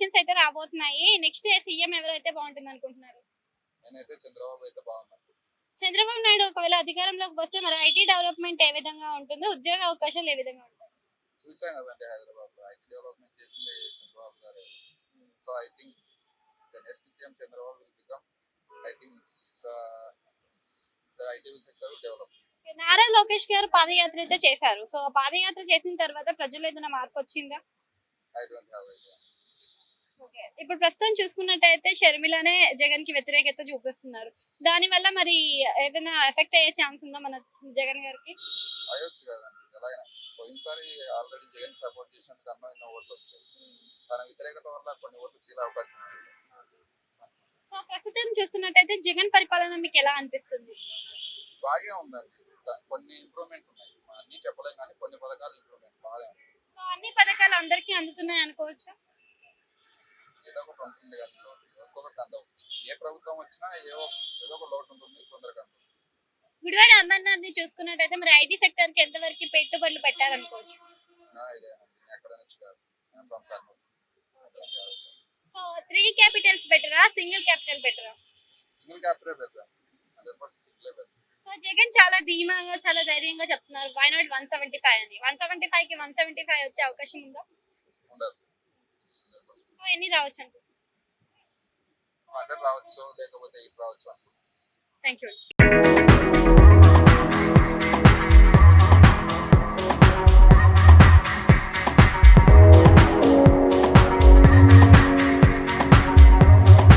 Elections అయితే రాబోతున్నాయి. Next CM ఎవరైతే బాగుంటుంది అనుకుంటున్నారు? నేనైతే చంద్రబాబు అయితే బాగున్నాను. చంద్రబాబు నాయుడు ఒకవేళ అధికారంలోకి వస్తే మరి ఐటీ డెవలప్‌మెంట్ ఏ విధంగా ఉంటుందో? ఉద్యోగ అవకాశాలు ఏ విధంగా ఉంటాయి? చూసాం కదండి హైదరాబాద్లో ఐటీ డెవలప్మెంట్ చేసింది చంద్రబాబు గారు. So I think the next CM Chandrababu will become I think the IT sector will develop. Nara Lokesh గారు పాదయాత్ర అయితే చేశారు. సో పాదయాత్ర చేసిన తర్వాత ప్రజల్లో ఏదైనా మార్పు వచ్చిందా? I don't have idea. Okay. ఇప్పుడు ప్రస్తుతం చూసుకున్నట్టయితే షర్మిలనే జగన్‌కి వ్యతిరేకత చూపిస్తున్నారు. దానివల్ల మరి ఏదైనా ఎఫెక్ట్ అయ్యే ఛాన్స్ ఉందా మన జగన్ గారికి? అయ్యొచ్చు కదండి ఎలాగైనా. పోయినసారి ఆల్రెడీ జగన్ సపోర్ట్ చేసినందుకు అన్నో ఎన్నో ఓట్లు వచ్చాయి. తన వ్యతిరేకత వల్ల కొన్ని ఓట్లు చీలే అవకాశం ఉంది. సో ప్రస్తుతం చూస్తున్నట్టయితే జగన్ పరిపాలన మీకు ఎలా అనిపిస్తుంది? బాగా ఉందండి. కొన్ని ఇంప్రూవ్మెంట్ ఉన్నాయి. అన్నీ చెప్పలేం కానీ కొన్ని పథకాలు ఇంప్రూవ్మెంట్ బాగా ఉంది. సో అన్ని పథకాలు అందరికీ అందుతున్నాయి అనుకోవచ్చా? ఏదో ఒకటి ఉంటుంది కానీ లోటు ఒక్కొక్కటి అందవు. ఏ ప్రభుత్వం వచ్చినా ఏదో ఒక లోటు ఉంటుంది కొందరికి అందదు. గుడివాడ అమర్నాథ్‌ని చూసుకున్నట్టయితే మరి ఐటీ సెక్టర్‌కి ఎంతవరకు పెట్టుబడులు పెట్టారనుకోవచ్చు? నా ఐడియా నేను ఎక్కడ నుంచి కాదు. నేను ఫ్రమ్ కర్నూలు. సో 3 క్యాపిటల్స్ బెటరా? సింగిల్ క్యాపిటల్ బెటరా? సింగిల్ క్యాపిటల్ పెడతాను. 100% సింగిల్ పెడతాను. సో జగన్ చాలా ధీమాగా, చాలా ధైర్యంగా చెప్తున్నారు. వై నాట్ 175 అని. 175కి 175 వచ్చే అవకాశం ఉందా? ఉండదు. సో ఎన్ని రావచ్చు అనుకుంటున్నారు? 100 రావచ్చు లేకపోతే 8 రావచ్చు అనుకుంటున్నాను. థాంక్యూ.